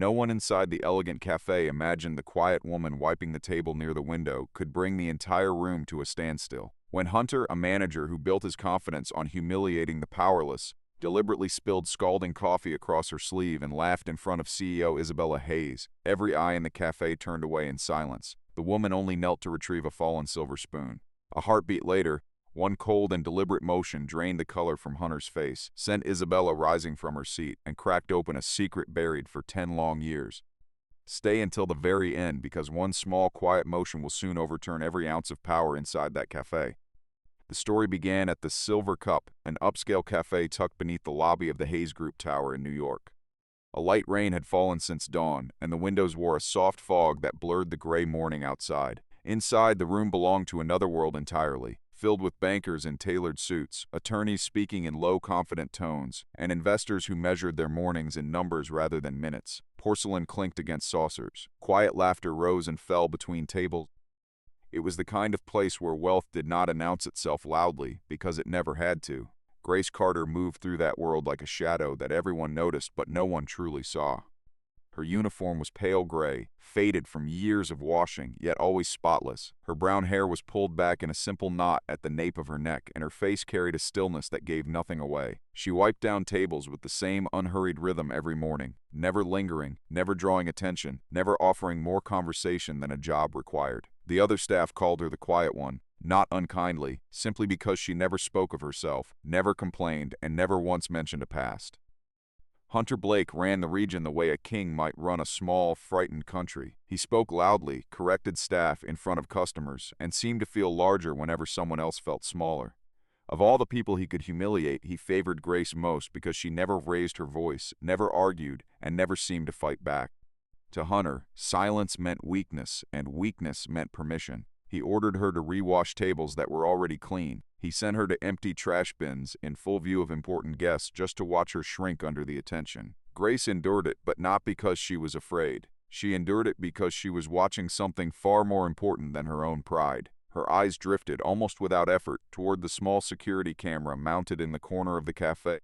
No one inside the elegant cafe imagined the quiet woman wiping the table near the window could bring the entire room to a standstill. When Hunter, a manager who built his confidence on humiliating the powerless, deliberately spilled scalding coffee across her sleeve and laughed in front of CEO Isabella Hayes, every eye in the cafe turned away in silence. The woman only knelt to retrieve a fallen silver spoon. A heartbeat later, one cold and deliberate motion drained the color from Hunter's face, sent Isabella rising from her seat, and cracked open a secret buried for 10 long years. Stay until the very end, because one small, quiet motion will soon overturn every ounce of power inside that cafe. The story began at the Silver Cup, an upscale cafe tucked beneath the lobby of the Hayes Group Tower in New York. A light rain had fallen since dawn, and the windows wore a soft fog that blurred the gray morning outside. Inside, the room belonged to another world entirely, filled with bankers in tailored suits, attorneys speaking in low, confident tones, and investors who measured their mornings in numbers rather than minutes. Porcelain clinked against saucers. Quiet laughter rose and fell between tables. It was the kind of place where wealth did not announce itself loudly, because it never had to. Grace Carter moved through that world like a shadow that everyone noticed but no one truly saw. Her uniform was pale gray, faded from years of washing, yet always spotless. Her brown hair was pulled back in a simple knot at the nape of her neck, and her face carried a stillness that gave nothing away. She wiped down tables with the same unhurried rhythm every morning, never lingering, never drawing attention, never offering more conversation than a job required. The other staff called her the quiet one, not unkindly, simply because she never spoke of herself, never complained, and never once mentioned a past. Hunter Blake ran the region the way a king might run a small, frightened country. He spoke loudly, corrected staff in front of customers, and seemed to feel larger whenever someone else felt smaller. Of all the people he could humiliate, he favored Grace most because she never raised her voice, never argued, and never seemed to fight back. To Hunter, silence meant weakness, and weakness meant permission. He ordered her to rewash tables that were already clean. He sent her to empty trash bins in full view of important guests just to watch her shrink under the attention. Grace endured it, but not because she was afraid. She endured it because she was watching something far more important than her own pride. Her eyes drifted, almost without effort, toward the small security camera mounted in the corner of the cafe.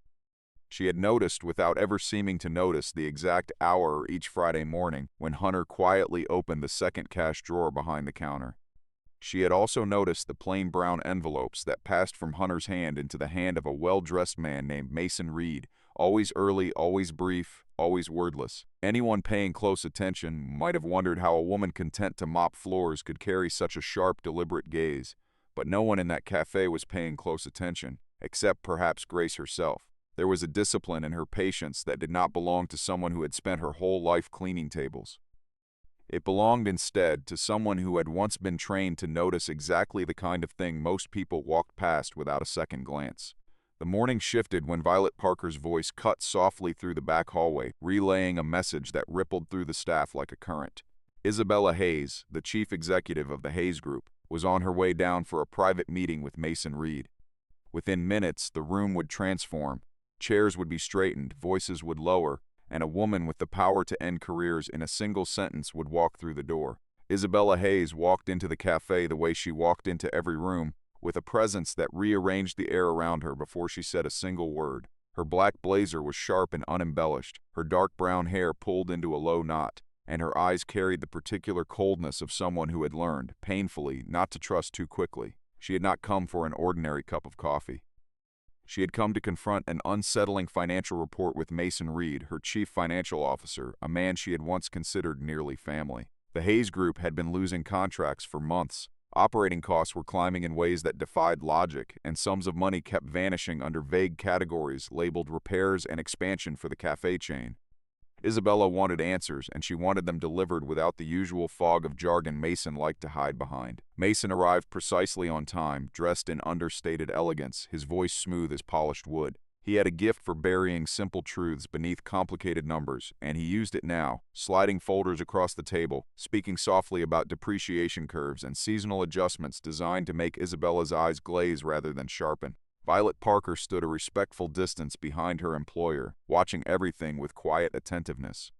She had noticed, without ever seeming to notice, the exact hour each Friday morning when Hunter quietly opened the second cash drawer behind the counter. She had also noticed the plain brown envelopes that passed from Hunter's hand into the hand of a well-dressed man named Mason Reed, always early, always brief, always wordless. Anyone paying close attention might have wondered how a woman content to mop floors could carry such a sharp, deliberate gaze, but no one in that cafe was paying close attention, except perhaps Grace herself. There was a discipline in her patience that did not belong to someone who had spent her whole life cleaning tables. It belonged instead to someone who had once been trained to notice exactly the kind of thing most people walked past without a second glance. The morning shifted when Violet Parker's voice cut softly through the back hallway, relaying a message that rippled through the staff like a current. Isabella Hayes, the chief executive of the Hayes Group, was on her way down for a private meeting with Mason Reed. Within minutes, the room would transform. Chairs would be straightened, voices would lower, and a woman with the power to end careers in a single sentence would walk through the door. Isabella Hayes walked into the cafe the way she walked into every room, with a presence that rearranged the air around her before she said a single word. Her black blazer was sharp and unembellished, her dark brown hair pulled into a low knot, and her eyes carried the particular coldness of someone who had learned, painfully, not to trust too quickly. She had not come for an ordinary cup of coffee. She had come to confront an unsettling financial report with Mason Reed, her chief financial officer, a man she had once considered nearly family. The Hayes Group had been losing contracts for months. Operating costs were climbing in ways that defied logic, and sums of money kept vanishing under vague categories labeled repairs and expansion for the cafe chain. Isabella wanted answers, and she wanted them delivered without the usual fog of jargon Mason liked to hide behind. Mason arrived precisely on time, dressed in understated elegance, his voice smooth as polished wood. He had a gift for burying simple truths beneath complicated numbers, and he used it now, sliding folders across the table, speaking softly about depreciation curves and seasonal adjustments designed to make Isabella's eyes glaze rather than sharpen. Violet Parker stood a respectful distance behind her employer, watching everything with quiet attentiveness.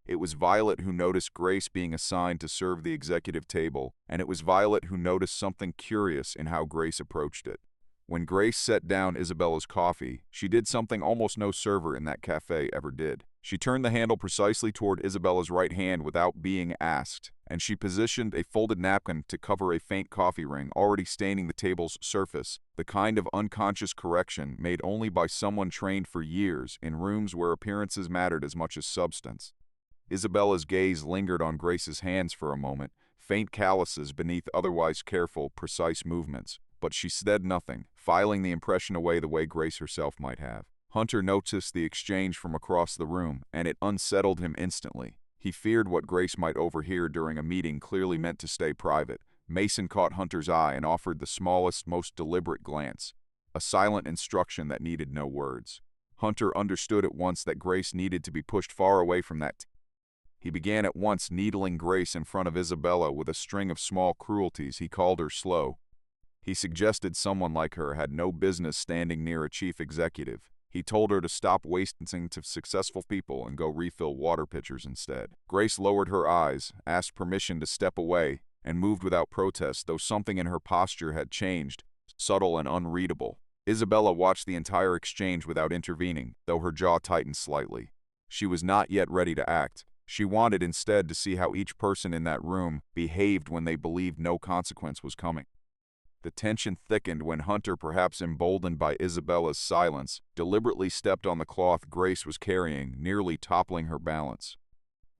It was Violet who noticed Grace being assigned to serve the executive table, and it was Violet who noticed something curious in how Grace approached it. When Grace set down Isabella's coffee, she did something almost no server in that cafe ever did. She turned the handle precisely toward Isabella's right hand without being asked, and she positioned a folded napkin to cover a faint coffee ring already staining the table's surface, the kind of unconscious correction made only by someone trained for years in rooms where appearances mattered as much as substance. Isabella's gaze lingered on Grace's hands for a moment, faint calluses beneath otherwise careful, precise movements, but she said nothing, filing the impression away the way Grace herself might have. Hunter noticed the exchange from across the room, and it unsettled him instantly. He feared what Grace might overhear during a meeting clearly meant to stay private. Mason caught Hunter's eye and offered the smallest, most deliberate glance, a silent instruction that needed no words. Hunter understood at once that Grace needed to be pushed far away from that. He began at once needling Grace in front of Isabella with a string of small cruelties. He called her slow. He suggested someone like her had no business standing near a chief executive. He told her to stop wasting to successful people and go refill water pitchers instead. Grace lowered her eyes, asked permission to step away, and moved without protest, though something in her posture had changed, subtle and unreadable. Isabella watched the entire exchange without intervening, though her jaw tightened slightly. She was not yet ready to act. She wanted instead to see how each person in that room behaved when they believed no consequence was coming. The tension thickened when Hunter, perhaps emboldened by Isabella's silence, deliberately stepped on the cloth Grace was carrying, nearly toppling her balance.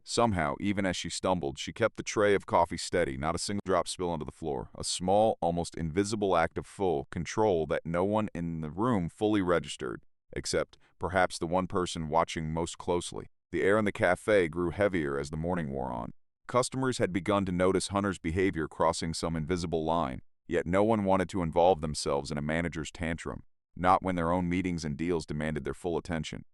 Somehow, even as she stumbled, she kept the tray of coffee steady, not a single drop spill onto the floor, a small, almost invisible act of full control that no one in the room fully registered, except perhaps the one person watching most closely. The air in the cafe grew heavier as the morning wore on. Customers had begun to notice Hunter's behavior crossing some invisible line, yet no one wanted to involve themselves in a manager's tantrum, not when their own meetings and deals demanded their full attention.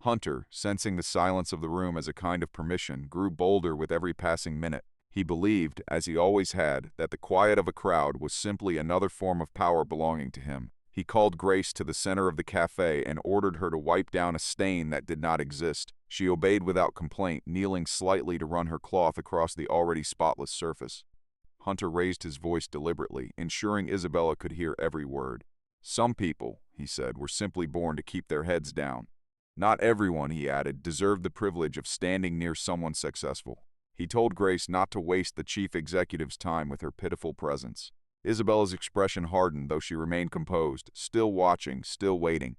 Hunter, sensing the silence of the room as a kind of permission, grew bolder with every passing minute. He believed, as he always had, that the quiet of a crowd was simply another form of power belonging to him. He called Grace to the center of the cafe and ordered her to wipe down a stain that did not exist. She obeyed without complaint, kneeling slightly to run her cloth across the already spotless surface. Hunter raised his voice deliberately, ensuring Isabella could hear every word. Some people, he said, were simply born to keep their heads down. Not everyone, he added, deserved the privilege of standing near someone successful. He told Grace not to waste the chief executive's time with her pitiful presence. Isabella's expression hardened, though she remained composed, still watching, still waiting.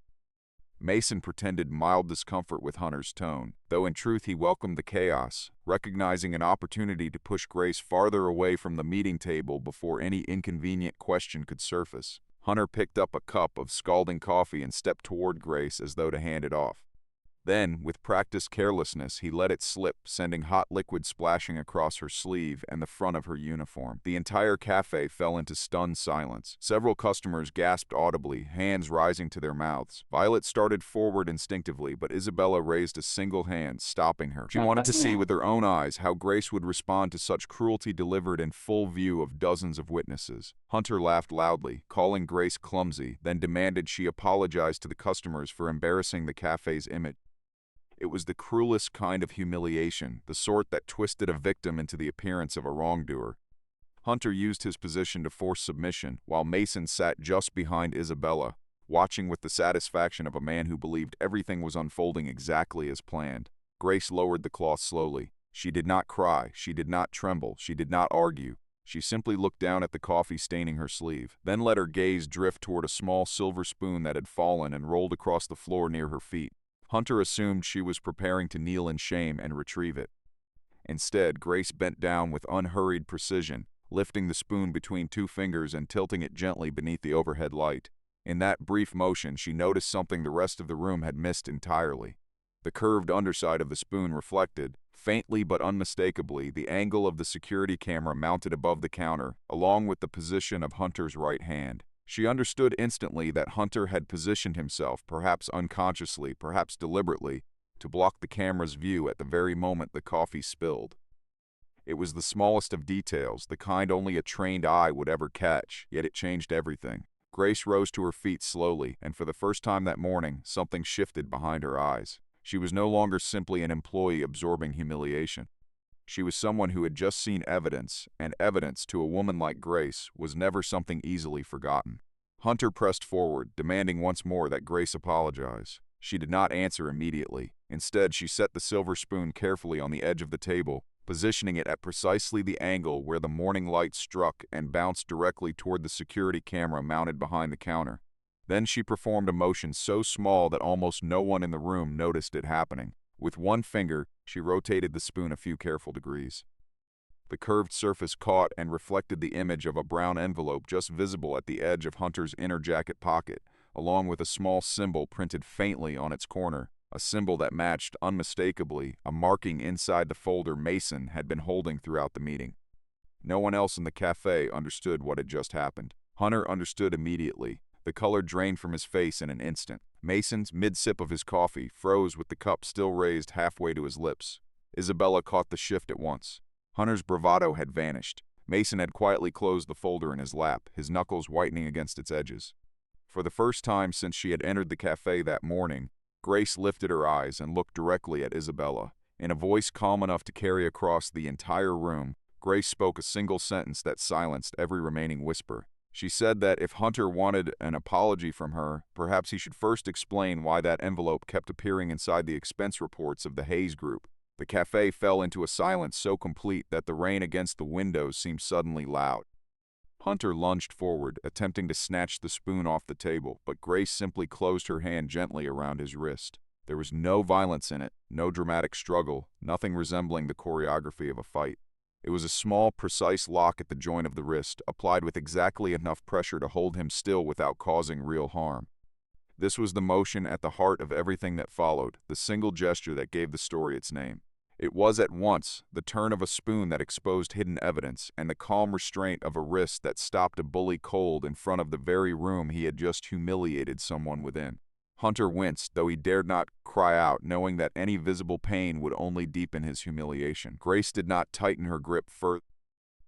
Mason pretended mild discomfort with Hunter's tone, though in truth he welcomed the chaos, recognizing an opportunity to push Grace farther away from the meeting table before any inconvenient question could surface. Hunter picked up a cup of scalding coffee and stepped toward Grace as though to hand it off. Then, with practiced carelessness, he let it slip, sending hot liquid splashing across her sleeve and the front of her uniform. The entire cafe fell into stunned silence. Several customers gasped audibly, hands rising to their mouths. Violet started forward instinctively, but Isabella raised a single hand, stopping her. She wanted to see with her own eyes how Grace would respond to such cruelty delivered in full view of dozens of witnesses. Hunter laughed loudly, calling Grace clumsy, then demanded she apologize to the customers for embarrassing the cafe's image. It was the cruelest kind of humiliation, the sort that twisted a victim into the appearance of a wrongdoer. Hunter used his position to force submission, while Mason sat just behind Isabella, watching with the satisfaction of a man who believed everything was unfolding exactly as planned. Grace lowered the cloth slowly. She did not cry, she did not tremble, she did not argue. She simply looked down at the coffee staining her sleeve, then let her gaze drift toward a small silver spoon that had fallen and rolled across the floor near her feet. Hunter assumed she was preparing to kneel in shame and retrieve it. Instead, Grace bent down with unhurried precision, lifting the spoon between two fingers and tilting it gently beneath the overhead light. In that brief motion, she noticed something the rest of the room had missed entirely. The curved underside of the spoon reflected, faintly but unmistakably, the angle of the security camera mounted above the counter, along with the position of Hunter's right hand. She understood instantly that Hunter had positioned himself, perhaps unconsciously, perhaps deliberately, to block the camera's view at the very moment the coffee spilled. It was the smallest of details, the kind only a trained eye would ever catch, yet it changed everything. Grace rose to her feet slowly, and for the first time that morning, something shifted behind her eyes. She was no longer simply an employee absorbing humiliation. She was someone who had just seen evidence, and evidence to a woman like Grace was never something easily forgotten. Hunter pressed forward, demanding once more that Grace apologize. She did not answer immediately. Instead, she set the silver spoon carefully on the edge of the table, positioning it at precisely the angle where the morning light struck and bounced directly toward the security camera mounted behind the counter. Then she performed a motion so small that almost no one in the room noticed it happening. With one finger, she rotated the spoon a few careful degrees. The curved surface caught and reflected the image of a brown envelope just visible at the edge of Hunter's inner jacket pocket, along with a small symbol printed faintly on its corner, a symbol that matched unmistakably a marking inside the folder Mason had been holding throughout the meeting. No one else in the cafe understood what had just happened. Hunter understood immediately. The color drained from his face in an instant. Mason's mid-sip of his coffee froze with the cup still raised halfway to his lips. Isabella caught the shift at once. Hunter's bravado had vanished. Mason had quietly closed the folder in his lap, his knuckles whitening against its edges. For the first time since she had entered the cafe that morning, Grace lifted her eyes and looked directly at Isabella. In a voice calm enough to carry across the entire room, Grace spoke a single sentence that silenced every remaining whisper. She said that if Hunter wanted an apology from her, perhaps he should first explain why that envelope kept appearing inside the expense reports of the Hayes Group. The cafe fell into a silence so complete that the rain against the windows seemed suddenly loud. Hunter lunged forward, attempting to snatch the spoon off the table, but Grace simply closed her hand gently around his wrist. There was no violence in it, no dramatic struggle, nothing resembling the choreography of a fight. It was a small, precise lock at the joint of the wrist, applied with exactly enough pressure to hold him still without causing real harm. This was the motion at the heart of everything that followed, the single gesture that gave the story its name. It was at once the turn of a spoon that exposed hidden evidence and the calm restraint of a wrist that stopped a bully cold in front of the very room he had just humiliated someone within. Hunter winced, though he dared not cry out, knowing that any visible pain would only deepen his humiliation. Grace did not tighten her grip further.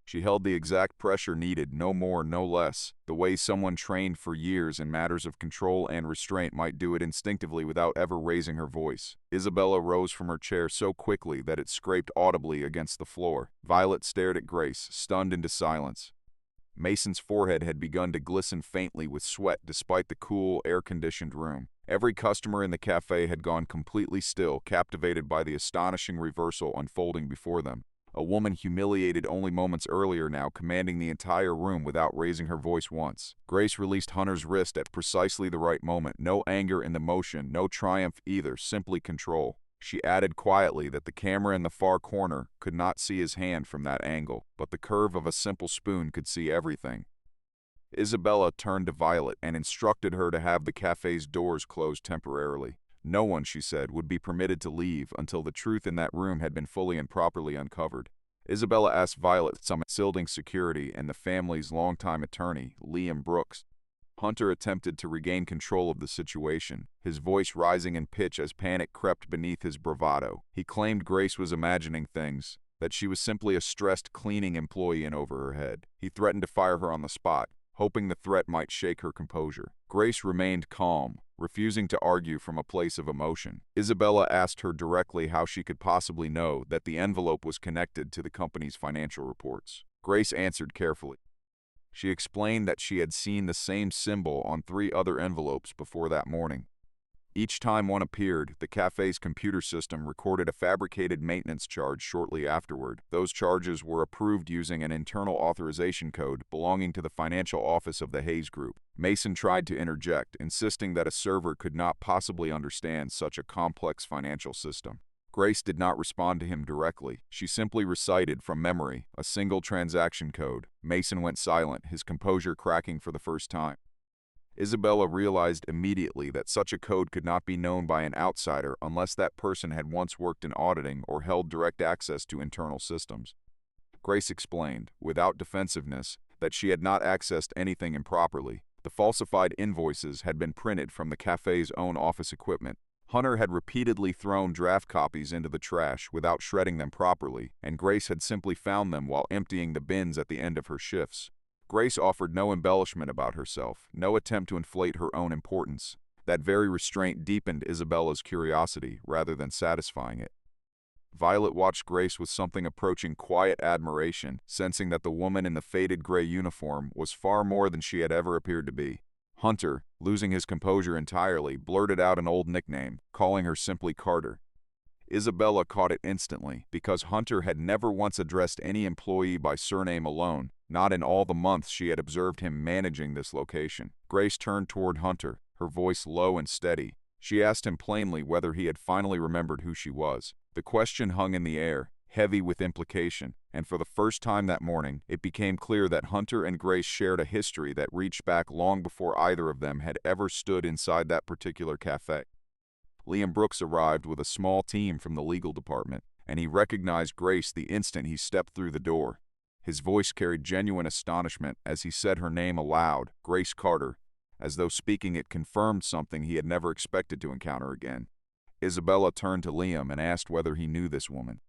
She held the exact pressure needed, no more, no less, the way someone trained for years in matters of control and restraint might do it instinctively without ever raising her voice. Isabella rose from her chair so quickly that it scraped audibly against the floor. Violet stared at Grace, stunned into silence. Mason's forehead had begun to glisten faintly with sweat despite the cool, air-conditioned room. Every customer in the cafe had gone completely still, captivated by the astonishing reversal unfolding before them. A woman humiliated only moments earlier now commanding the entire room without raising her voice once. Grace released Hunter's wrist at precisely the right moment. No anger in the motion, no triumph either, simply control. She added quietly that the camera in the far corner could not see his hand from that angle, but the curve of a simple spoon could see everything. Isabella turned to Violet and instructed her to have the cafe's doors closed temporarily. No one, she said, would be permitted to leave until the truth in that room had been fully and properly uncovered. Isabella asked Violet to summon Silding Security and the family's longtime attorney, Liam Brooks. Hunter attempted to regain control of the situation, his voice rising in pitch as panic crept beneath his bravado. He claimed Grace was imagining things, that she was simply a stressed cleaning employee in over her head. He threatened to fire her on the spot, hoping the threat might shake her composure. Grace remained calm, refusing to argue from a place of emotion. Isabella asked her directly how she could possibly know that the envelope was connected to the company's financial reports. Grace answered carefully. She explained that she had seen the same symbol on 3 other envelopes before that morning. Each time one appeared, the cafe's computer system recorded a fabricated maintenance charge shortly afterward. Those charges were approved using an internal authorization code belonging to the financial office of the Hayes Group. Mason tried to interject, insisting that a server could not possibly understand such a complex financial system. Grace did not respond to him directly. She simply recited from memory a single transaction code. Mason went silent, his composure cracking for the first time. Isabella realized immediately that such a code could not be known by an outsider unless that person had once worked in auditing or held direct access to internal systems. Grace explained, without defensiveness, that she had not accessed anything improperly. The falsified invoices had been printed from the cafe's own office equipment. Hunter had repeatedly thrown draft copies into the trash without shredding them properly, and Grace had simply found them while emptying the bins at the end of her shifts. Grace offered no embellishment about herself, no attempt to inflate her own importance. That very restraint deepened Isabella's curiosity rather than satisfying it. Violet watched Grace with something approaching quiet admiration, sensing that the woman in the faded gray uniform was far more than she had ever appeared to be. Hunter, losing his composure entirely, blurted out an old nickname, calling her simply Carter. Isabella caught it instantly, because Hunter had never once addressed any employee by surname alone, not in all the months she had observed him managing this location. Grace turned toward Hunter, her voice low and steady. She asked him plainly whether he had finally remembered who she was. The question hung in the air, heavy with implication, and for the first time that morning, it became clear that Hunter and Grace shared a history that reached back long before either of them had ever stood inside that particular cafe. Liam Brooks arrived with a small team from the legal department, and he recognized Grace the instant he stepped through the door. His voice carried genuine astonishment as he said her name aloud, Grace Carter, as though speaking it confirmed something he had never expected to encounter again. Isabella turned to Liam and asked whether he knew this woman.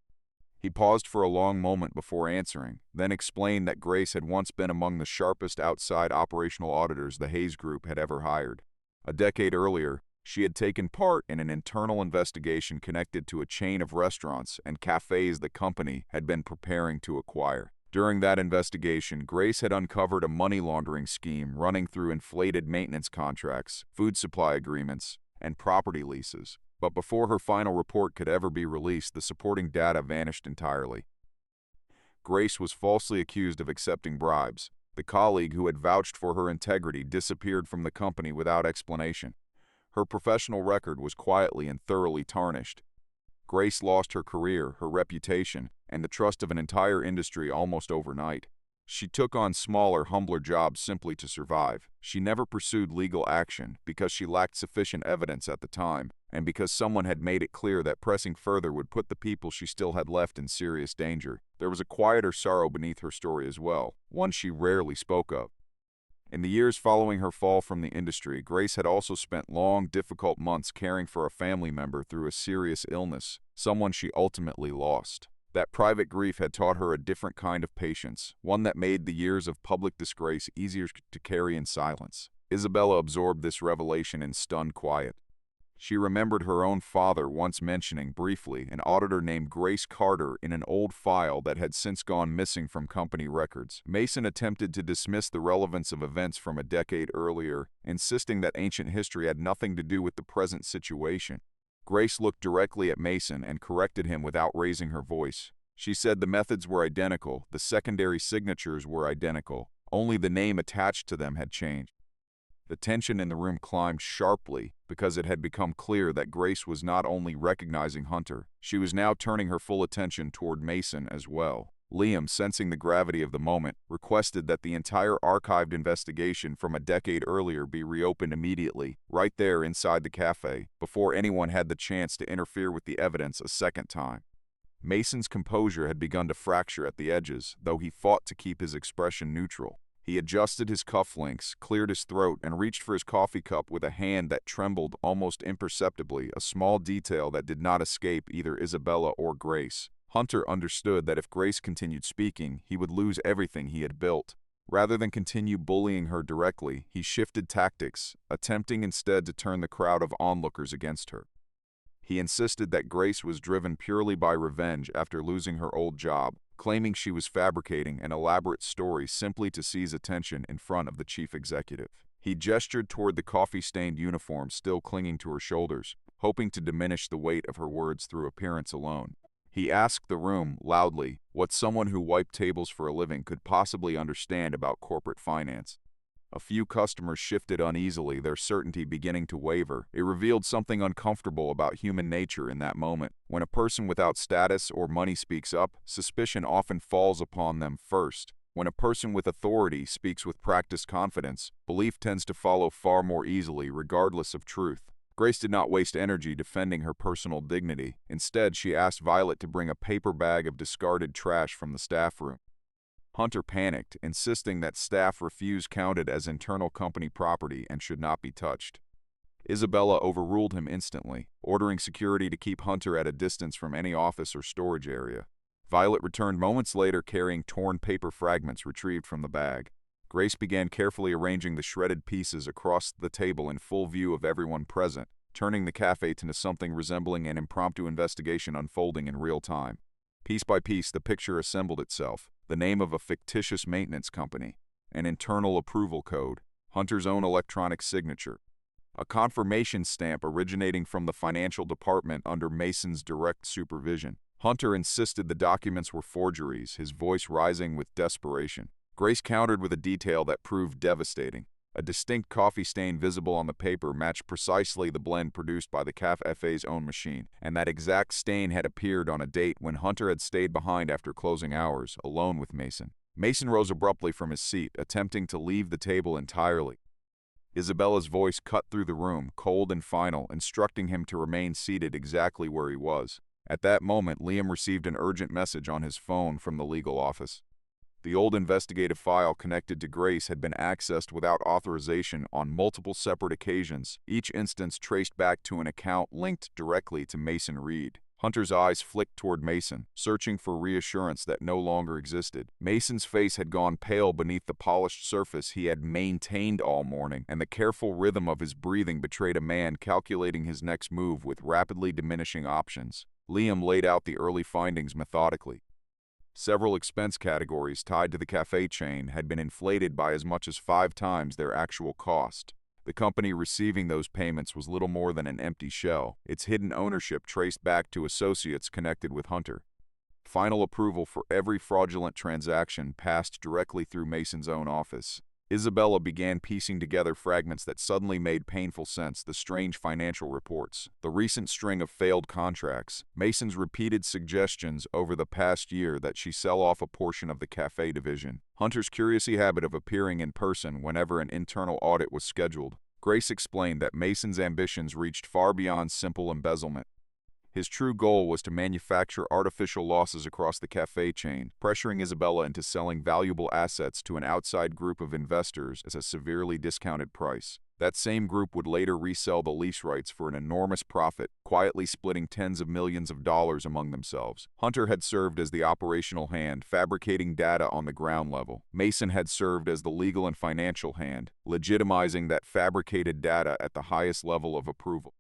He paused for a long moment before answering, then explained that Grace had once been among the sharpest outside operational auditors the Hayes Group had ever hired. A decade earlier, she had taken part in an internal investigation connected to a chain of restaurants and cafes the company had been preparing to acquire. During that investigation, Grace had uncovered a money laundering scheme running through inflated maintenance contracts, food supply agreements, and property leases. But before her final report could ever be released, the supporting data vanished entirely. Grace was falsely accused of accepting bribes. The colleague who had vouched for her integrity disappeared from the company without explanation. Her professional record was quietly and thoroughly tarnished. Grace lost her career, her reputation, and the trust of an entire industry almost overnight. She took on smaller, humbler jobs simply to survive. She never pursued legal action because she lacked sufficient evidence at the time, and because someone had made it clear that pressing further would put the people she still had left in serious danger. There was a quieter sorrow beneath her story as well, one she rarely spoke of. In the years following her fall from the industry, Grace had also spent long, difficult months caring for a family member through a serious illness, someone she ultimately lost. That private grief had taught her a different kind of patience, one that made the years of public disgrace easier to carry in silence. Isabella absorbed this revelation in stunned quiet. She remembered her own father once mentioning briefly an auditor named Grace Carter in an old file that had since gone missing from company records. Mason attempted to dismiss the relevance of events from a decade earlier, insisting that ancient history had nothing to do with the present situation. Grace looked directly at Mason and corrected him without raising her voice. She said the methods were identical, the secondary signatures were identical, only the name attached to them had changed. The tension in the room climbed sharply because it had become clear that Grace was not only recognizing Hunter, she was now turning her full attention toward Mason as well. Liam, sensing the gravity of the moment, requested that the entire archived investigation from a decade earlier be reopened immediately, right there inside the cafe, before anyone had the chance to interfere with the evidence a second time. Mason's composure had begun to fracture at the edges, though he fought to keep his expression neutral. He adjusted his cufflinks, cleared his throat, and reached for his coffee cup with a hand that trembled almost imperceptibly, a small detail that did not escape either Isabella or Grace. Hunter understood that if Grace continued speaking, he would lose everything he had built. Rather than continue bullying her directly, he shifted tactics, attempting instead to turn the crowd of onlookers against her. He insisted that Grace was driven purely by revenge after losing her old job, claiming she was fabricating an elaborate story simply to seize attention in front of the chief executive. He gestured toward the coffee-stained uniform still clinging to her shoulders, hoping to diminish the weight of her words through appearance alone. He asked the room, loudly, what someone who wiped tables for a living could possibly understand about corporate finance. A few customers shifted uneasily, their certainty beginning to waver. It revealed something uncomfortable about human nature in that moment. When a person without status or money speaks up, suspicion often falls upon them first. When a person with authority speaks with practiced confidence, belief tends to follow far more easily, regardless of truth. Grace did not waste energy defending her personal dignity. Instead, she asked Violet to bring a paper bag of discarded trash from the staff room. Hunter panicked, insisting that staff refuse counted as internal company property and should not be touched. Isabella overruled him instantly, ordering security to keep Hunter at a distance from any office or storage area. Violet returned moments later carrying torn paper fragments retrieved from the bag. Grace began carefully arranging the shredded pieces across the table in full view of everyone present, turning the cafe into something resembling an impromptu investigation unfolding in real time. Piece by piece, the picture assembled itself. The name of a fictitious maintenance company, an internal approval code, Hunter's own electronic signature. a confirmation stamp originating from the financial department under Mason's direct supervision. Hunter insisted the documents were forgeries, his voice rising with desperation. Grace countered with a detail that proved devastating. A distinct coffee stain visible on the paper matched precisely the blend produced by the Café's own machine, and that exact stain had appeared on a date when Hunter had stayed behind after closing hours, alone with Mason. Mason rose abruptly from his seat, attempting to leave the table entirely. Isabella's voice cut through the room, cold and final, instructing him to remain seated exactly where he was. At that moment, Liam received an urgent message on his phone from the legal office. The old investigative file connected to Grace had been accessed without authorization on multiple separate occasions, each instance traced back to an account linked directly to Mason Reed. Hunter's eyes flicked toward Mason, searching for reassurance that no longer existed. Mason's face had gone pale beneath the polished surface he had maintained all morning, and the careful rhythm of his breathing betrayed a man calculating his next move with rapidly diminishing options. Liam laid out the early findings methodically. Several expense categories tied to the Café chain had been inflated by as much as 5 times their actual cost. The company receiving those payments was little more than an empty shell, its hidden ownership traced back to associates connected with Hunter. Final approval for every fraudulent transaction passed directly through Mason's own office. Isabella began piecing together fragments that suddenly made painful sense: the strange financial reports, the recent string of failed contracts, Mason's repeated suggestions over the past year that she sell off a portion of the Café division, Hunter's curious habit of appearing in person whenever an internal audit was scheduled. Grace explained that Mason's ambitions reached far beyond simple embezzlement. His true goal was to manufacture artificial losses across the Café chain, pressuring Isabella into selling valuable assets to an outside group of investors at a severely discounted price. That same group would later resell the lease rights for an enormous profit, quietly splitting tens of millions of dollars among themselves. Hunter had served as the operational hand, fabricating data on the ground level. Mason had served as the legal and financial hand, legitimizing that fabricated data at the highest level of approval.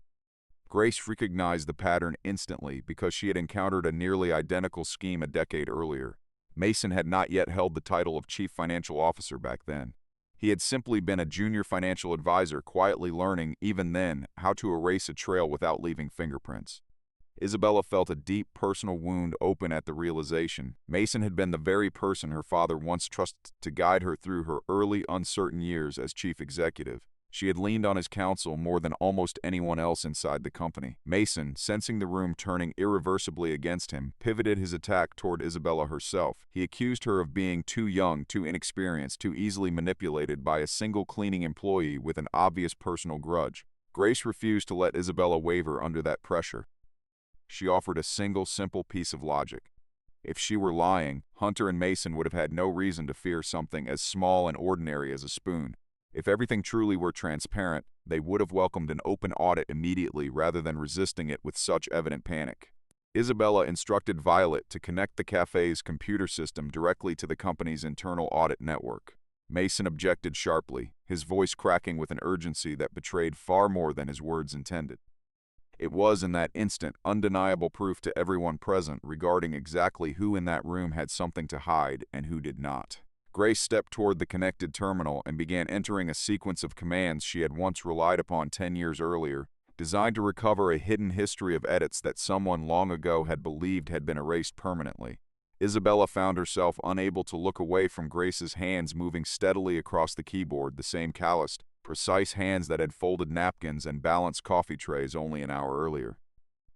Grace recognized the pattern instantly because she had encountered a nearly identical scheme a decade earlier. Mason had not yet held the title of Chief Financial Officer back then. He had simply been a junior financial advisor, quietly learning, even then, how to erase a trail without leaving fingerprints. Isabella felt a deep personal wound open at the realization. Mason had been the very person her father once trusted to guide her through her early, uncertain years as chief executive. She had leaned on his counsel more than almost anyone else inside the company. Mason, sensing the room turning irreversibly against him, pivoted his attack toward Isabella herself. He accused her of being too young, too inexperienced, too easily manipulated by a single cleaning employee with an obvious personal grudge. Grace refused to let Isabella waver under that pressure. She offered a single, simple piece of logic. If she were lying, Hunter and Mason would have had no reason to fear something as small and ordinary as a spoon. If everything truly were transparent, they would have welcomed an open audit immediately rather than resisting it with such evident panic. Isabella instructed Violet to connect the Café's computer system directly to the company's internal audit network. Mason objected sharply, his voice cracking with an urgency that betrayed far more than his words intended. It was in that instant undeniable proof to everyone present regarding exactly who in that room had something to hide and who did not. Grace stepped toward the connected terminal and began entering a sequence of commands she had once relied upon 10 years earlier, designed to recover a hidden history of edits that someone long ago had believed had been erased permanently. Isabella found herself unable to look away from Grace's hands moving steadily across the keyboard, the same calloused, precise hands that had folded napkins and balanced coffee trays only an hour earlier.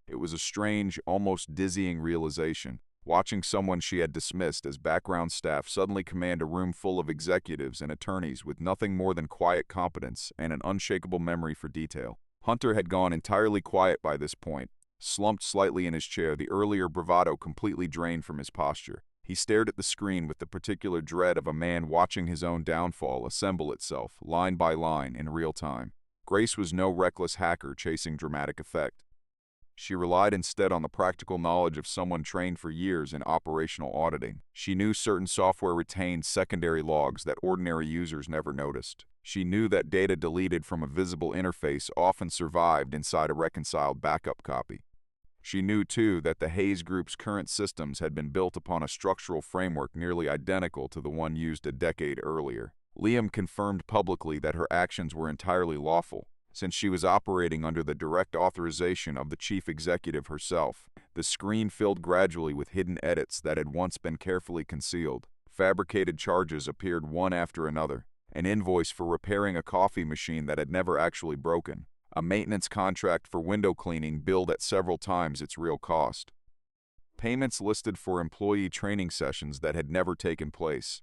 It was a strange, almost dizzying realization. Watching someone she had dismissed as background staff suddenly command a room full of executives and attorneys with nothing more than quiet competence and an unshakable memory for detail. Hunter had gone entirely quiet by this point, slumped slightly in his chair, the earlier bravado completely drained from his posture. He stared at the screen with the particular dread of a man watching his own downfall assemble itself, line by line, in real time. Grace was no reckless hacker chasing dramatic effect. She relied instead on the practical knowledge of someone trained for years in operational auditing. She knew certain software retained secondary logs that ordinary users never noticed. She knew that data deleted from a visible interface often survived inside a reconciled backup copy. She knew, too, that the Hayes Group's current systems had been built upon a structural framework nearly identical to the one used a decade earlier. Liam confirmed publicly that her actions were entirely lawful. since she was operating under the direct authorization of the chief executive herself. The screen filled gradually with hidden edits that had once been carefully concealed. Fabricated charges appeared one after another. An invoice for repairing a coffee machine that had never actually broken. A maintenance contract for window cleaning billed at several times its real cost. Payments listed for employee training sessions that had never taken place.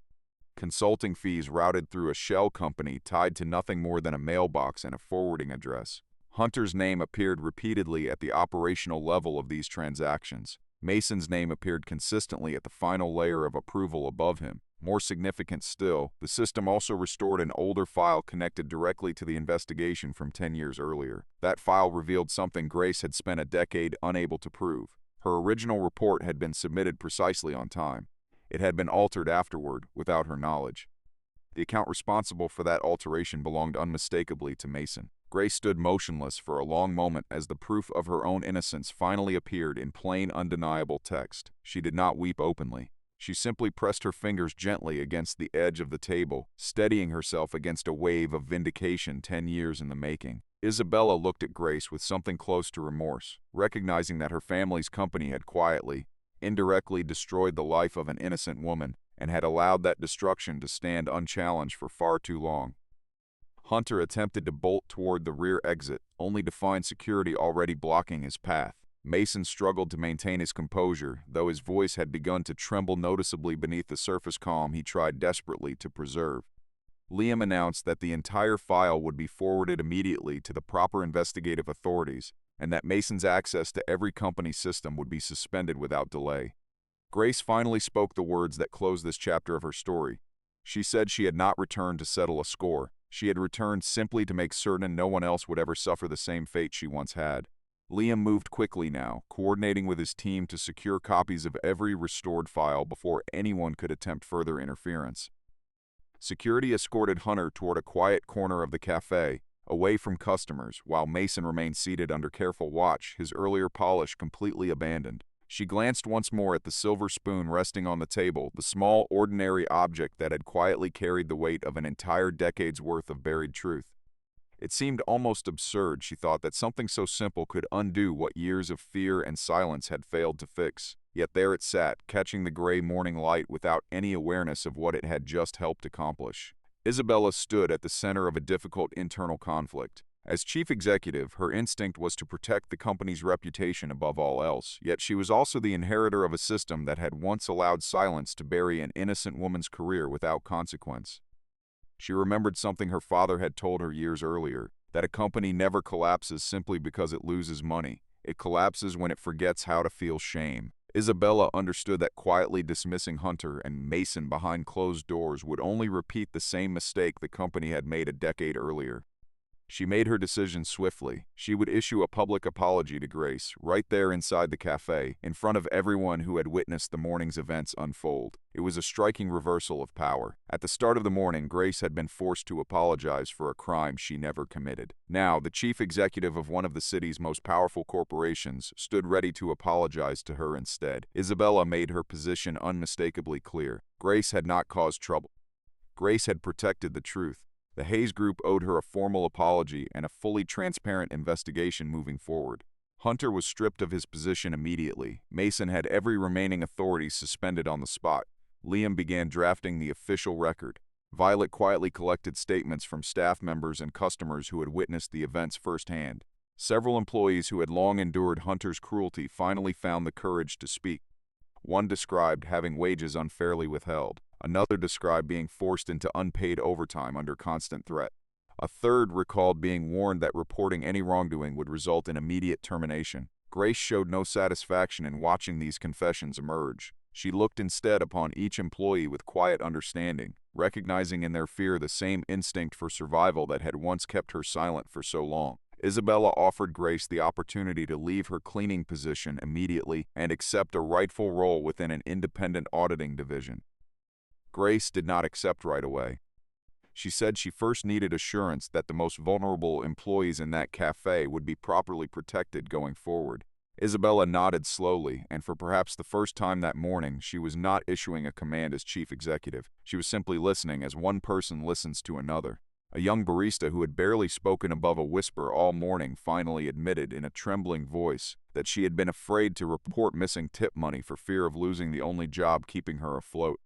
Consulting fees routed through a shell company tied to nothing more than a mailbox and a forwarding address. Hunter's name appeared repeatedly at the operational level of these transactions. Mason's name appeared consistently at the final layer of approval above him. More significant still, the system also restored an older file connected directly to the investigation from 10 years earlier. That file revealed something Grace had spent a decade unable to prove. Her original report had been submitted precisely on time. It had been altered afterward, without her knowledge. The account responsible for that alteration belonged unmistakably to Mason. Grace stood motionless for a long moment as the proof of her own innocence finally appeared in plain, undeniable text. She did not weep openly. She simply pressed her fingers gently against the edge of the table, steadying herself against a wave of vindication 10 years in the making. Isabella looked at Grace with something close to remorse, recognizing that her family's company had quietly, indirectly destroyed the life of an innocent woman, and had allowed that destruction to stand unchallenged for far too long. Hunter attempted to bolt toward the rear exit, only to find security already blocking his path. Mason struggled to maintain his composure, though his voice had begun to tremble noticeably beneath the surface calm he tried desperately to preserve. Liam announced that the entire file would be forwarded immediately to the proper investigative authorities, and that Mason's access to every company system would be suspended without delay. Grace finally spoke the words that closed this chapter of her story. She said she had not returned to settle a score. She had returned simply to make certain no one else would ever suffer the same fate she once had. Liam moved quickly now, coordinating with his team to secure copies of every restored file before anyone could attempt further interference. Security escorted Hunter toward a quiet corner of the cafe, away from customers, while Mason remained seated under careful watch, his earlier polish completely abandoned. She glanced once more at the silver spoon resting on the table, the small, ordinary object that had quietly carried the weight of an entire decade's worth of buried truth. It seemed almost absurd, she thought, that something so simple could undo what years of fear and silence had failed to fix. Yet there it sat, catching the gray morning light without any awareness of what it had just helped accomplish. Isabella stood at the center of a difficult internal conflict. As chief executive, her instinct was to protect the company's reputation above all else, yet she was also the inheritor of a system that had once allowed silence to bury an innocent woman's career without consequence. She remembered something her father had told her years earlier, that a company never collapses simply because it loses money. It collapses when it forgets how to feel shame. Isabella understood that quietly dismissing Hunter and Mason behind closed doors would only repeat the same mistake the company had made a decade earlier. She made her decision swiftly. She would issue a public apology to Grace, right there inside the cafe, in front of everyone who had witnessed the morning's events unfold. It was a striking reversal of power. At the start of the morning, Grace had been forced to apologize for a crime she never committed. Now, the chief executive of one of the city's most powerful corporations stood ready to apologize to her instead. Isabella made her position unmistakably clear. Grace had not caused trouble. Grace had protected the truth. The Hayes Group owed her a formal apology and a fully transparent investigation moving forward. Hunter was stripped of his position immediately. Mason had every remaining authority suspended on the spot. Liam began drafting the official record. Violet quietly collected statements from staff members and customers who had witnessed the events firsthand. Several employees who had long endured Hunter's cruelty finally found the courage to speak. One described having wages unfairly withheld. Another described being forced into unpaid overtime under constant threat. A third recalled being warned that reporting any wrongdoing would result in immediate termination. Grace showed no satisfaction in watching these confessions emerge. She looked instead upon each employee with quiet understanding, recognizing in their fear the same instinct for survival that had once kept her silent for so long. Isabella offered Grace the opportunity to leave her cleaning position immediately and accept a rightful role within an independent auditing division. Grace did not accept right away. She said she first needed assurance that the most vulnerable employees in that cafe would be properly protected going forward. Isabella nodded slowly, and for perhaps the first time that morning, she was not issuing a command as chief executive. She was simply listening as one person listens to another. A young barista who had barely spoken above a whisper all morning finally admitted in a trembling voice that she had been afraid to report missing tip money for fear of losing the only job keeping her afloat.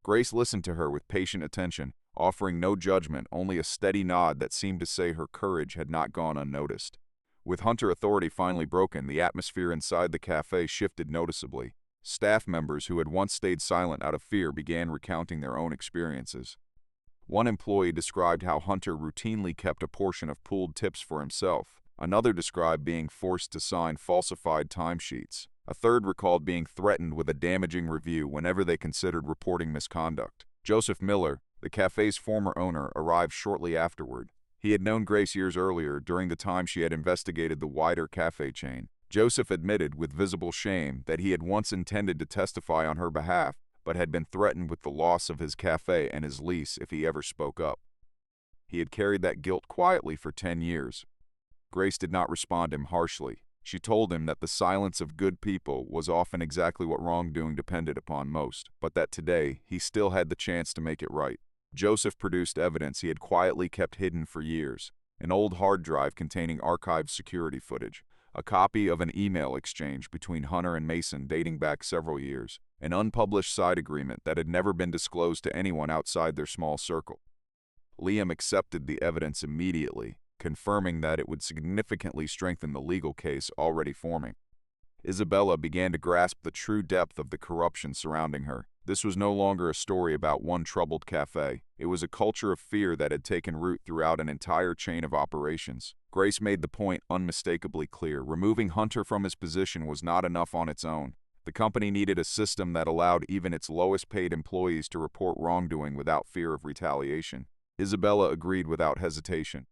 Grace listened to her with patient attention, offering no judgment, only a steady nod that seemed to say her courage had not gone unnoticed. With Hunter authority finally broken, the atmosphere inside the cafe shifted noticeably. Staff members who had once stayed silent out of fear began recounting their own experiences. One employee described how Hunter routinely kept a portion of pooled tips for himself. Another described being forced to sign falsified timesheets. A third recalled being threatened with a damaging review whenever they considered reporting misconduct. Joseph Miller, the cafe's former owner, arrived shortly afterward. He had known Grace years earlier during the time she had investigated the wider cafe chain. Joseph admitted with visible shame that he had once intended to testify on her behalf, but had been threatened with the loss of his cafe and his lease if he ever spoke up. He had carried that guilt quietly for 10 years. Grace did not respond to him harshly. She told him that the silence of good people was often exactly what wrongdoing depended upon most, but that today he still had the chance to make it right. Joseph produced evidence he had quietly kept hidden for years: an old hard drive containing archived security footage, a copy of an email exchange between Hunter and Mason dating back several years, an unpublished side agreement that had never been disclosed to anyone outside their small circle. Liam accepted the evidence immediately, confirming that it would significantly strengthen the legal case already forming. Isabella began to grasp the true depth of the corruption surrounding her. This was no longer a story about one troubled cafe. It was a culture of fear that had taken root throughout an entire chain of operations. Grace made the point unmistakably clear. Removing Hunter from his position was not enough on its own. The company needed a system that allowed even its lowest-paid employees to report wrongdoing without fear of retaliation. Isabella agreed without hesitation.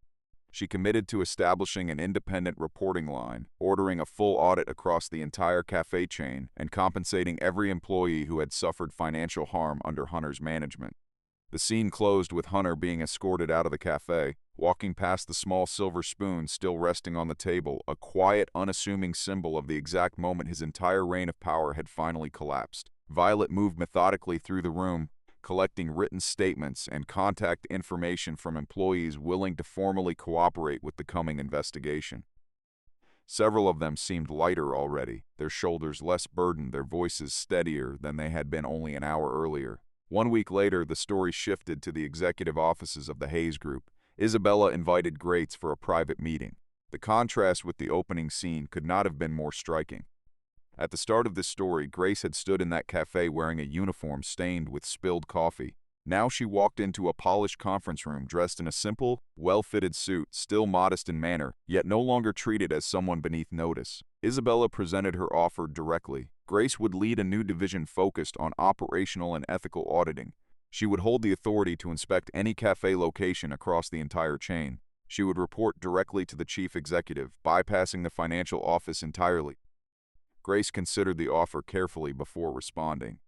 She committed to establishing an independent reporting line, ordering a full audit across the entire cafe chain, and compensating every employee who had suffered financial harm under Hunter's management. The scene closed with Hunter being escorted out of the cafe, walking past the small silver spoon still resting on the table, a quiet, unassuming symbol of the exact moment his entire reign of power had finally collapsed. Violet moved methodically through the room, collecting written statements and contact information from employees willing to formally cooperate with the coming investigation. Several of them seemed lighter already, their shoulders less burdened, their voices steadier than they had been only an hour earlier. 1 week later, the story shifted to the executive offices of the Hayes Group. Isabella invited Grace for a private meeting. The contrast with the opening scene could not have been more striking. At the start of this story, Grace had stood in that cafe wearing a uniform stained with spilled coffee. Now she walked into a polished conference room dressed in a simple, well-fitted suit, still modest in manner, yet no longer treated as someone beneath notice. Isabella presented her offer directly. Grace would lead a new division focused on operational and ethical auditing. She would hold the authority to inspect any cafe location across the entire chain. She would report directly to the chief executive, bypassing the financial office entirely. Grace considered the offer carefully before responding.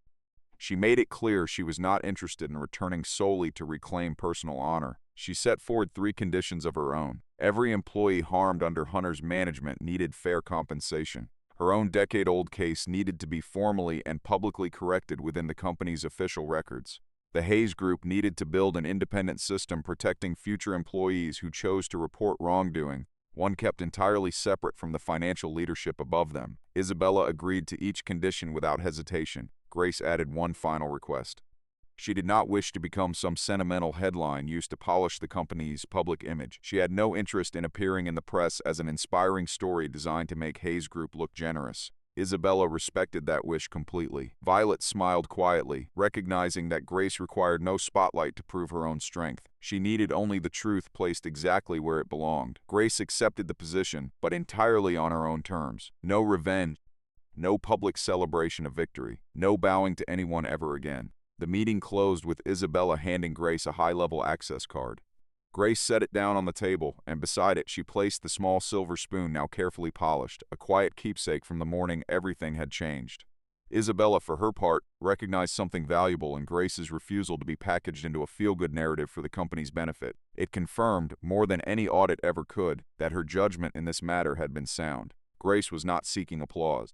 She made it clear she was not interested in returning solely to reclaim personal honor. She set forward 3 conditions of her own. Every employee harmed under Hunter's management needed fair compensation. Her own decade-old case needed to be formally and publicly corrected within the company's official records. The Hayes Group needed to build an independent system protecting future employees who chose to report wrongdoing, one kept entirely separate from the financial leadership above them. Isabella agreed to each condition without hesitation. Grace added one final request. She did not wish to become some sentimental headline used to polish the company's public image. She had no interest in appearing in the press as an inspiring story designed to make Hayes Group look generous. Isabella respected that wish completely. Violet smiled quietly, recognizing that Grace required no spotlight to prove her own strength. She needed only the truth placed exactly where it belonged. Grace accepted the position, but entirely on her own terms. No revenge, no public celebration of victory, no bowing to anyone ever again. The meeting closed with Isabella handing Grace a high-level access card. Grace set it down on the table, and beside it she placed the small silver spoon now carefully polished, a quiet keepsake from the morning everything had changed. Isabella, for her part, recognized something valuable in Grace's refusal to be packaged into a feel-good narrative for the company's benefit. It confirmed, more than any audit ever could, that her judgment in this matter had been sound. Grace was not seeking applause.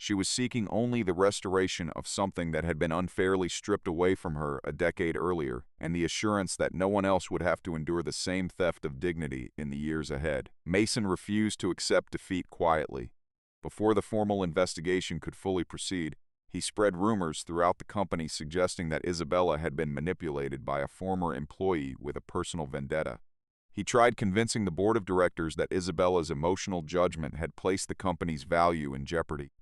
She was seeking only the restoration of something that had been unfairly stripped away from her a decade earlier, and the assurance that no one else would have to endure the same theft of dignity in the years ahead. Mason refused to accept defeat quietly. Before the formal investigation could fully proceed, he spread rumors throughout the company suggesting that Isabella had been manipulated by a former employee with a personal vendetta. He tried convincing the board of directors that Isabella's emotional judgment had placed the company's value in jeopardy.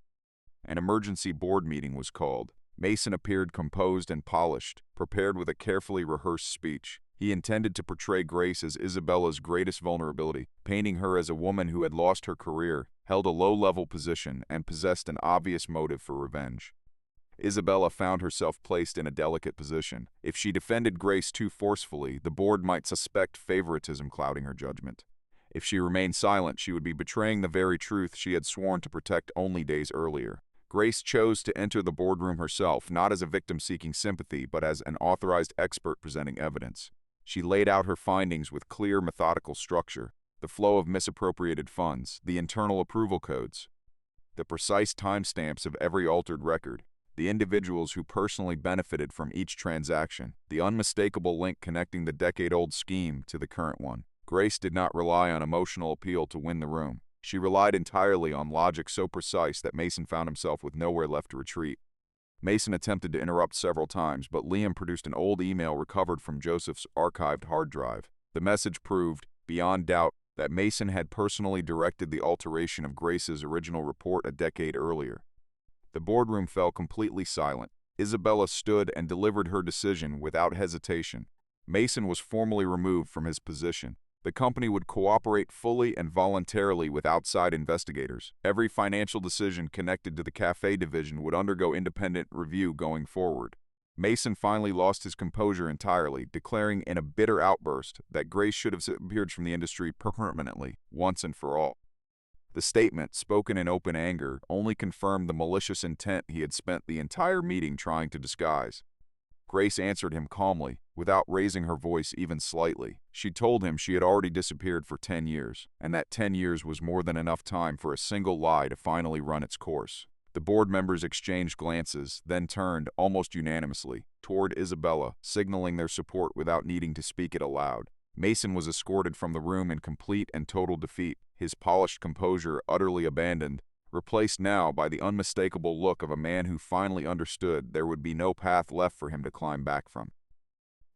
An emergency board meeting was called. Mason appeared composed and polished, prepared with a carefully rehearsed speech. He intended to portray Grace as Isabella's greatest vulnerability, painting her as a woman who had lost her career, held a low-level position, and possessed an obvious motive for revenge. Isabella found herself placed in a delicate position. If she defended Grace too forcefully, the board might suspect favoritism clouding her judgment. If she remained silent, she would be betraying the very truth she had sworn to protect only days earlier. Grace chose to enter the boardroom herself, not as a victim seeking sympathy, but as an authorized expert presenting evidence. She laid out her findings with clear, methodical structure: the flow of misappropriated funds, the internal approval codes, the precise timestamps of every altered record, the individuals who personally benefited from each transaction, the unmistakable link connecting the decade-old scheme to the current one. Grace did not rely on emotional appeal to win the room. She relied entirely on logic so precise that Mason found himself with nowhere left to retreat. Mason attempted to interrupt several times, but Liam produced an old email recovered from Joseph's archived hard drive. The message proved, beyond doubt, that Mason had personally directed the alteration of Grace's original report a decade earlier. The boardroom fell completely silent. Isabella stood and delivered her decision without hesitation. Mason was formally removed from his position. The company would cooperate fully and voluntarily with outside investigators. Every financial decision connected to the Café division would undergo independent review going forward. Mason finally lost his composure entirely, declaring in a bitter outburst that Grace should have disappeared from the industry permanently, once and for all. The statement, spoken in open anger, only confirmed the malicious intent he had spent the entire meeting trying to disguise. Grace answered him calmly, without raising her voice even slightly. She told him she had already disappeared for 10 years, and that 10 years was more than enough time for a single lie to finally run its course. The board members exchanged glances, then turned, almost unanimously, toward Isabella, signaling their support without needing to speak it aloud. Mason was escorted from the room in complete and total defeat, his polished composure utterly abandoned, replaced now by the unmistakable look of a man who finally understood there would be no path left for him to climb back from.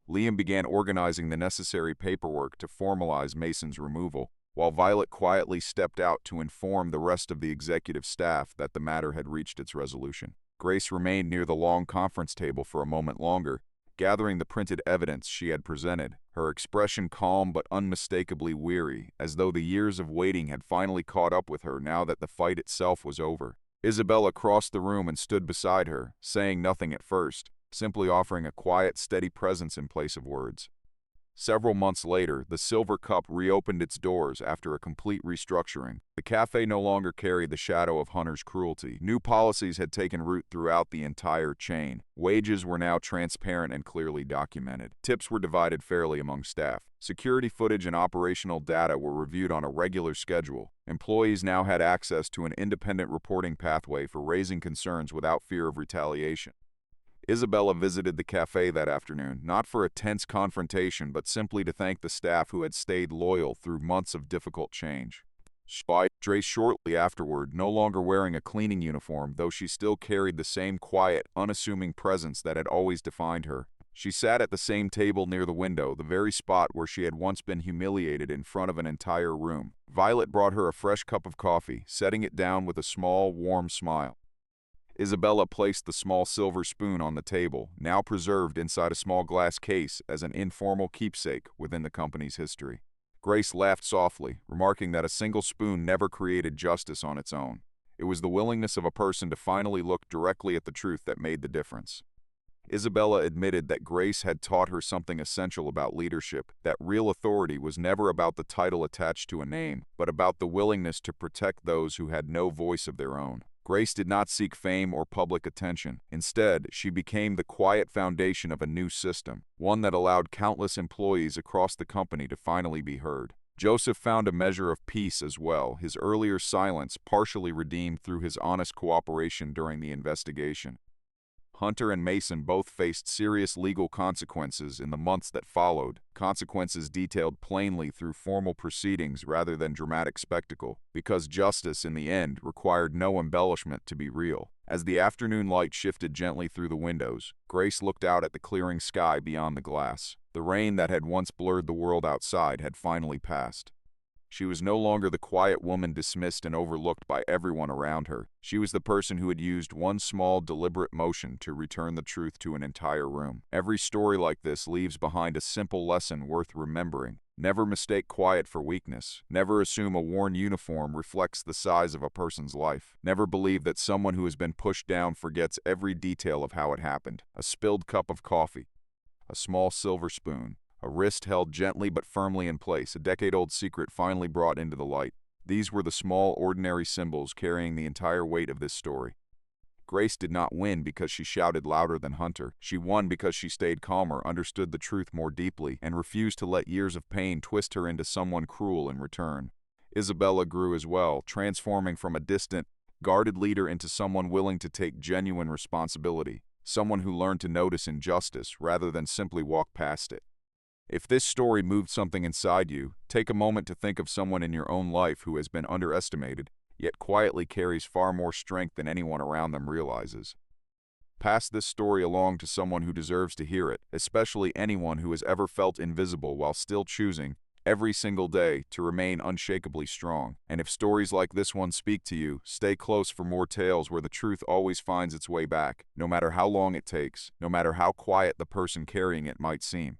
Liam began organizing the necessary paperwork to formalize Mason's removal, while Violet quietly stepped out to inform the rest of the executive staff that the matter had reached its resolution. Grace remained near the long conference table for a moment longer, gathering the printed evidence she had presented, her expression calm but unmistakably weary, as though the years of waiting had finally caught up with her now that the fight itself was over. Isabella crossed the room and stood beside her, saying nothing at first, simply offering a quiet, steady presence in place of words. Several months later, the Silver Cup reopened its doors after a complete restructuring. The Café no longer carried the shadow of Hunter's cruelty. New policies had taken root throughout the entire chain. Wages were now transparent and clearly documented. Tips were divided fairly among staff. Security footage and operational data were reviewed on a regular schedule. Employees now had access to an independent reporting pathway for raising concerns without fear of retaliation. Isabella visited the Café that afternoon, not for a tense confrontation, but simply to thank the staff who had stayed loyal through months of difficult change. She dressed shortly afterward, no longer wearing a cleaning uniform, though she still carried the same quiet, unassuming presence that had always defined her. She sat at the same table near the window, the very spot where she had once been humiliated in front of an entire room. Violet brought her a fresh cup of coffee, setting it down with a small, warm smile. Isabella placed the small silver spoon on the table, now preserved inside a small glass case as an informal keepsake within the company's history. Grace laughed softly, remarking that a single spoon never created justice on its own. It was the willingness of a person to finally look directly at the truth that made the difference. Isabella admitted that Grace had taught her something essential about leadership, that real authority was never about the title attached to a name, but about the willingness to protect those who had no voice of their own. Grace did not seek fame or public attention. Instead, she became the quiet foundation of a new system, one that allowed countless employees across the company to finally be heard. Joseph found a measure of peace as well, his earlier silence partially redeemed through his honest cooperation during the investigation. Hunter and Mason both faced serious legal consequences in the months that followed, consequences detailed plainly through formal proceedings rather than dramatic spectacle, because justice, in the end, required no embellishment to be real. As the afternoon light shifted gently through the windows, Grace looked out at the clearing sky beyond the glass. The rain that had once blurred the world outside had finally passed. She was no longer the quiet woman dismissed and overlooked by everyone around her. She was the person who had used one small, deliberate motion to return the truth to an entire room. Every story like this leaves behind a simple lesson worth remembering. Never mistake quiet for weakness. Never assume a worn uniform reflects the size of a person's life. Never believe that someone who has been pushed down forgets every detail of how it happened. A spilled cup of coffee, a small silver spoon, a wrist held gently but firmly in place, a decade-old secret finally brought into the light. These were the small, ordinary symbols carrying the entire weight of this story. Grace did not win because she shouted louder than Hunter. She won because she stayed calmer, understood the truth more deeply, and refused to let years of pain twist her into someone cruel in return. Isabella grew as well, transforming from a distant, guarded leader into someone willing to take genuine responsibility, someone who learned to notice injustice rather than simply walk past it. If this story moved something inside you, take a moment to think of someone in your own life who has been underestimated, yet quietly carries far more strength than anyone around them realizes. Pass this story along to someone who deserves to hear it, especially anyone who has ever felt invisible while still choosing, every single day, to remain unshakably strong. And if stories like this one speak to you, stay close for more tales where the truth always finds its way back, no matter how long it takes, no matter how quiet the person carrying it might seem.